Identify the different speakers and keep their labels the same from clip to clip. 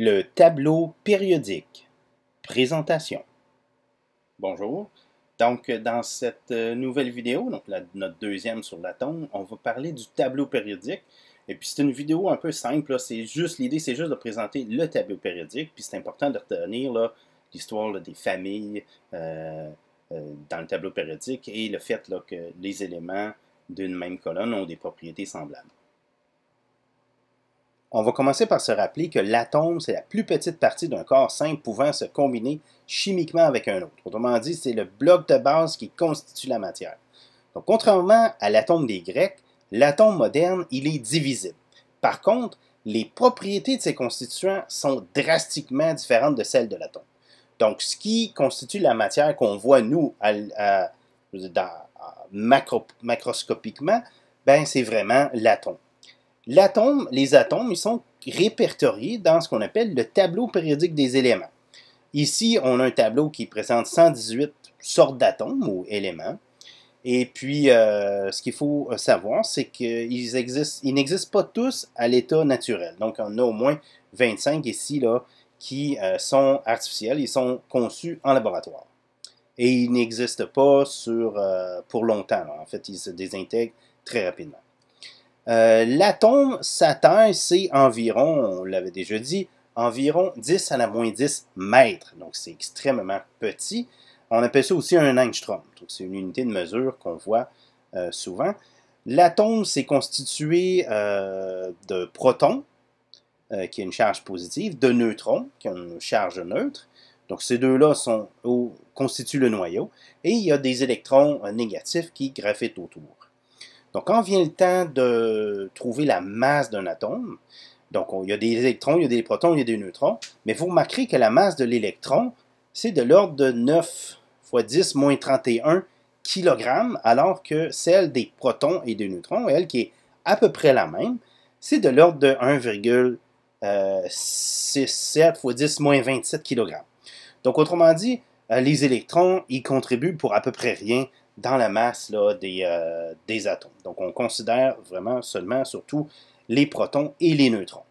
Speaker 1: Le tableau périodique. Présentation. Bonjour. Donc, dans cette nouvelle vidéo, donc notre deuxième sur l'atome, on va parler du tableau périodique. Et puis, c'est une vidéo un peu simple. L'idée, c'est juste de présenter le tableau périodique. Puis, c'est important de retenir l'histoire des familles dans le tableau périodique et le fait que les éléments d'une même colonne ont des propriétés semblables. On va commencer par se rappeler que l'atome, c'est la plus petite partie d'un corps simple pouvant se combiner chimiquement avec un autre. Autrement dit, c'est le bloc de base qui constitue la matière. Donc, contrairement à l'atome des Grecs, l'atome moderne, il est divisible. Par contre, les propriétés de ses constituants sont drastiquement différentes de celles de l'atome. Donc, ce qui constitue la matière qu'on voit, nous, macroscopiquement, ben, c'est vraiment l'atome. Les atomes, ils sont répertoriés dans ce qu'on appelle le tableau périodique des éléments. Ici, on a un tableau qui présente 118 sortes d'atomes ou éléments. Et puis, ce qu'il faut savoir, c'est qu'ils n'existent pas tous à l'état naturel. Donc, on a au moins 25 ici qui sont artificiels. Ils sont conçus en laboratoire. Et ils n'existent pas pour longtemps. En fait, ils se désintègrent très rapidement. L'atome, sa taille, c'est environ, on l'avait déjà dit, environ 10 à la moins 10 mètres. Donc, c'est extrêmement petit. On appelle ça aussi un angstrom. C'est une unité de mesure qu'on voit souvent. L'atome, c'est constitué de protons, qui a une charge positive, de neutrons, qui ont une charge neutre. Donc, ces deux-là constituent le noyau. Et il y a des électrons négatifs qui graffitent autour. Donc, quand vient le temps de trouver la masse d'un atome, donc il y a des électrons, il y a des protons, il y a des neutrons, mais vous remarquerez que la masse de l'électron, c'est de l'ordre de 9 fois 10 moins 31 kg, alors que celle des protons et des neutrons, elle, qui est à peu près la même, c'est de l'ordre de 1,67 fois 10 moins 27 kg. Donc, autrement dit, les électrons, ils contribuent pour à peu près rien dans la masse des atomes. Donc, on considère vraiment seulement, surtout, les protons et les neutrons.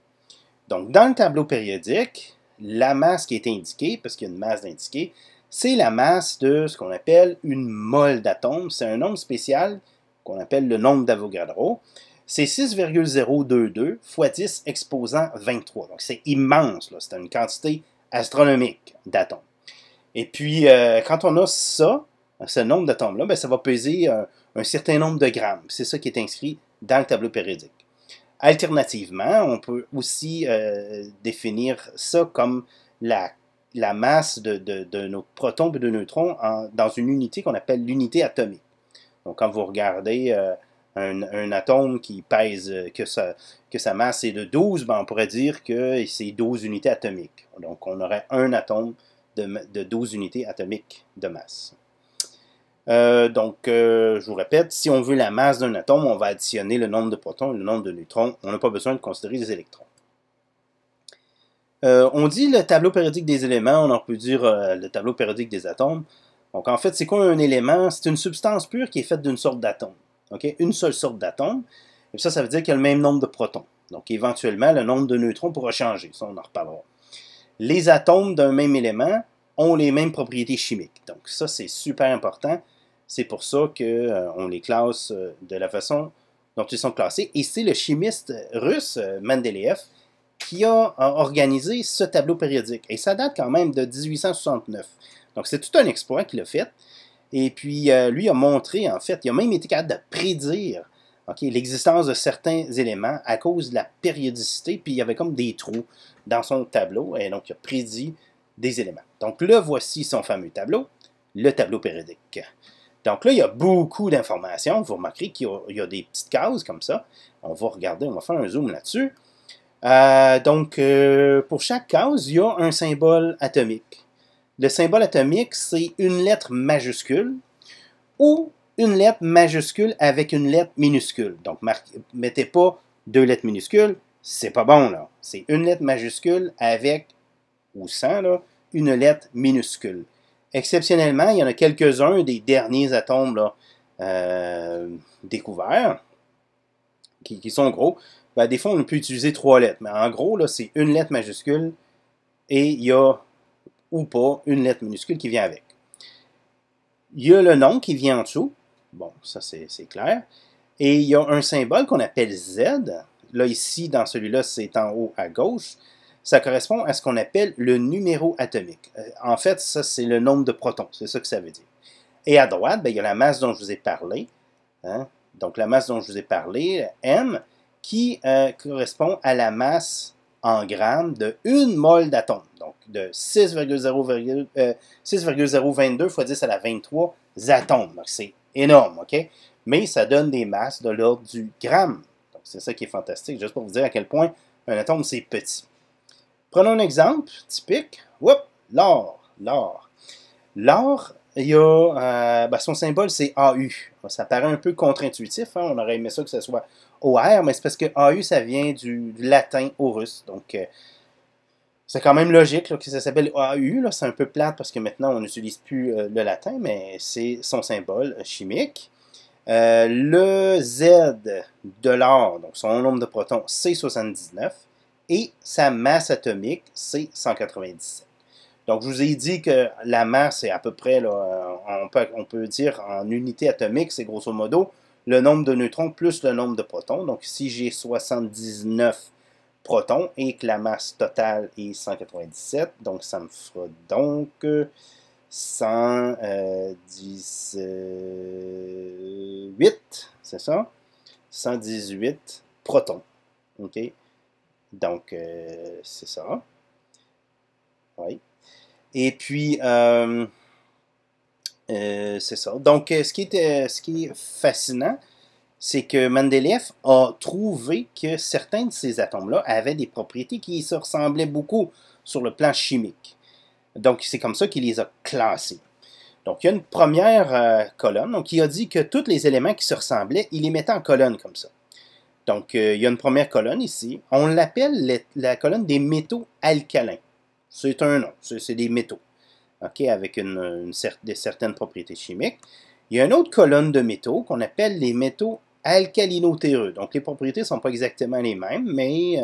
Speaker 1: Donc, dans le tableau périodique, la masse qui est indiquée, parce qu'il y a une masse d'indiquée, c'est la masse de ce qu'on appelle une mole d'atomes. C'est un nombre spécial qu'on appelle le nombre d'Avogadro. C'est 6,022 fois 10 exposant 23. Donc, c'est immense. C'est une quantité astronomique d'atomes. Et puis, quand on a ce nombre d'atomes-là, ben, ça va peser un certain nombre de grammes. C'est ça qui est inscrit dans le tableau périodique. Alternativement, on peut aussi définir ça comme la masse de nos protons et de neutrons dans une unité qu'on appelle l'unité atomique. Donc, quand vous regardez un atome qui pèse, que sa masse est de 12, ben, on pourrait dire que c'est 12 unités atomiques. Donc, on aurait un atome de 12 unités atomiques de masse. Je vous répète, si on veut la masse d'un atome, on va additionner le nombre de protons et le nombre de neutrons. On n'a pas besoin de considérer les électrons. On dit le tableau périodique des éléments, on en peut dire le tableau périodique des atomes. Donc, en fait, c'est quoi un élément? C'est une substance pure qui est faite d'une sorte d'atome. Okay? Une seule sorte d'atome. Et ça veut dire qu'il y a le même nombre de protons. Donc, éventuellement, le nombre de neutrons pourra changer. Ça, on en reparlera. Les atomes d'un même élément ont les mêmes propriétés chimiques. Donc, ça, c'est super important. C'est pour ça qu'on les classe de la façon dont ils sont classés. Et c'est le chimiste russe, Mendeleïev, qui a organisé ce tableau périodique. Et ça date quand même de 1869. Donc, c'est tout un exploit qu'il a fait. Et puis, lui a montré, en fait, il a même été capable de prédire l'existence de certains éléments à cause de la périodicité. Puis, il y avait comme des trous dans son tableau. Et donc, il a prédit des éléments. Donc, là, voici son fameux tableau, le tableau périodique. Donc là, il y a beaucoup d'informations. Vous remarquerez qu'il y a des petites cases comme ça. On va regarder, on va faire un zoom là-dessus. Pour chaque case, il y a un symbole atomique. Le symbole atomique, c'est une lettre majuscule ou une lettre majuscule avec une lettre minuscule. Donc, mettez pas deux lettres minuscules, c'est pas bon, là. C'est une lettre majuscule avec, ou sans, là, une lettre minuscule. Exceptionnellement, il y en a quelques-uns des derniers atomes là, découverts qui sont gros. Ben, des fois, on peut utiliser 3 lettres, mais en gros, là, c'est une lettre majuscule et il y a ou pas une lettre minuscule qui vient avec. Il y a le nom qui vient en dessous. Bon, ça c'est clair. Et il y a un symbole qu'on appelle Z. Là, ici, dans celui-là, c'est en haut à gauche. Ça correspond à ce qu'on appelle le numéro atomique. En fait, ça, c'est le nombre de protons. C'est ça que ça veut dire. Et à droite, ben, il y a la masse dont je vous ai parlé. Hein? Donc, la masse dont je vous ai parlé, M, qui correspond à la masse en grammes de 1 mol d'atome. Donc, de 6,022 fois 10 à la 23 atomes. Donc, c'est énorme, OK? Mais ça donne des masses de l'ordre du gramme. Donc, c'est ça qui est fantastique, juste pour vous dire à quel point un atome, c'est petit. Prenons un exemple typique. L'or. L'or, il y a, son symbole, c'est AU. Ça paraît un peu contre-intuitif. Hein? On aurait aimé ça que ce soit OR, mais c'est parce que AU, ça vient du latin au russe. Donc, c'est quand même logique là, que ça s'appelle AU. C'est un peu plate parce que maintenant, on n'utilise plus le latin, mais c'est son symbole chimique. Le Z de l'or, donc son nombre de protons, c'est 79. Et sa masse atomique, c'est 197. Donc, je vous ai dit que la masse est à peu près, là, on peut dire en unité atomique, c'est grosso modo le nombre de neutrons plus le nombre de protons. Donc, si j'ai 79 protons et que la masse totale est 197, donc ça me fera donc 118, c'est ça? 118 protons. OK? Donc, c'est ça. Oui. Et puis, c'est ça. Donc, ce qui est fascinant, c'est que Mendeleïev a trouvé que certains de ces atomes-là avaient des propriétés qui se ressemblaient beaucoup sur le plan chimique. Donc, c'est comme ça qu'il les a classés. Donc, il y a une première colonne. Donc, il a dit que tous les éléments qui se ressemblaient, il les mettait en colonne comme ça. Donc, il y a une première colonne ici. On l'appelle la colonne des métaux alcalins. C'est un nom, c'est des métaux, okay, avec certaines propriétés chimiques. Il y a une autre colonne de métaux qu'on appelle les métaux alcalino-terreux. Donc, les propriétés ne sont pas exactement les mêmes, mais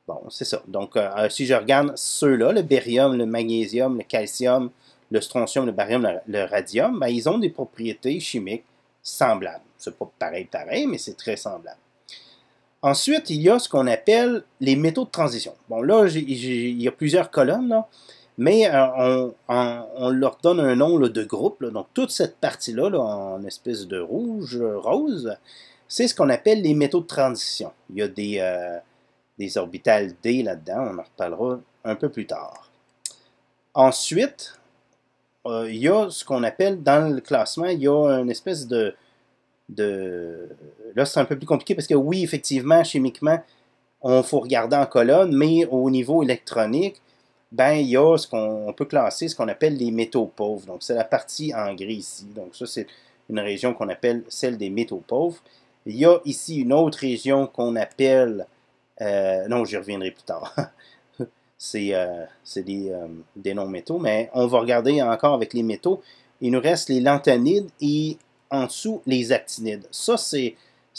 Speaker 1: bon, c'est ça. Donc, si je regarde ceux-là, le barium, le magnésium, le calcium, le strontium, le barium, le radium, ben, ils ont des propriétés chimiques semblables. C'est pas pareil, mais c'est très semblable. Ensuite, il y a ce qu'on appelle les métaux de transition. Bon, là, il y a plusieurs colonnes, là, mais on leur donne un nom là, de groupe. Là. Donc, toute cette partie-là, là, en espèce de rouge-rose, c'est ce qu'on appelle les métaux de transition. Il y a des orbitales D là-dedans, on en reparlera un peu plus tard. Ensuite, il y a ce qu'on appelle, dans le classement, il y a une espèce de là, c'est un peu plus compliqué parce que oui, effectivement, chimiquement, on faut regarder en colonne, mais au niveau électronique, ben, il y a ce qu'on peut classer, ce qu'on appelle les métaux pauvres. Donc, c'est la partie en gris ici. Donc, ça, c'est une région qu'on appelle celle des métaux pauvres. Il y a ici une autre région qu'on appelle... non, j'y reviendrai plus tard. c'est des non-métaux, mais on va regarder encore avec les métaux. Il nous reste les lanthanides et en dessous les actinides. Ça, c'est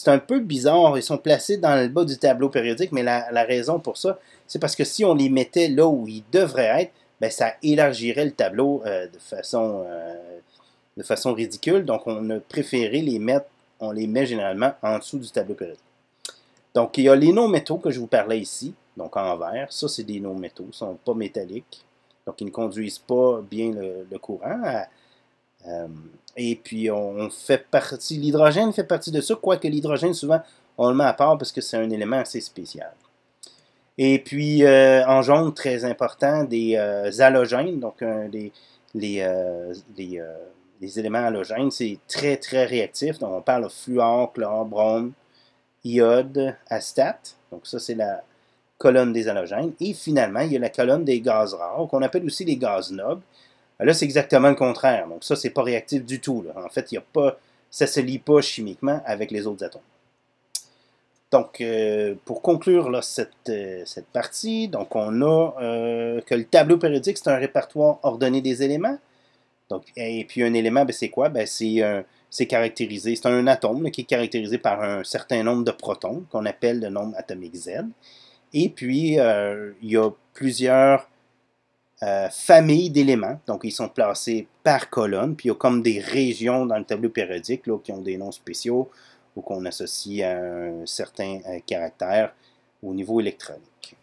Speaker 1: un peu bizarre. Ils sont placés dans le bas du tableau périodique, mais la raison pour ça, c'est parce que si on les mettait là où ils devraient être, ben, ça élargirait le tableau de façon ridicule. Donc, on a préféré on les met généralement en dessous du tableau périodique. Donc, il y a les non-métaux que je vous parlais ici, donc en vert. Ça, c'est des non-métaux, ils ne sont pas métalliques. Donc, ils ne conduisent pas bien le courant. Et puis, on fait partie, l'hydrogène fait partie de ça, quoique l'hydrogène, souvent, on le met à part parce que c'est un élément assez spécial. Et puis, en jaune, très important, des halogènes, donc les éléments halogènes, c'est très, très réactif. Donc, on parle de fluor, chlore, brome, iode, acétate. Donc, ça, c'est la colonne des halogènes. Et finalement, il y a la colonne des gaz rares, qu'on appelle aussi les gaz nobles. Là, c'est exactement le contraire. Donc, ça, c'est pas réactif du tout. Là. En fait, ça ne se lie pas chimiquement avec les autres atomes. Donc, pour conclure là, cette partie, donc on a que le tableau périodique, c'est un répertoire ordonné des éléments. Donc, et puis, un élément, ben, c'est quoi? Ben, c'est caractérisé, c'est un atome là, qui est caractérisé par un certain nombre de protons, qu'on appelle le nombre atomique Z. Et puis, il y a plusieurs familles d'éléments. Donc, ils sont placés par colonne. Puis, il y a comme des régions dans le tableau périodique là, qui ont des noms spéciaux ou qu'on associe à un certain caractère au niveau électronique.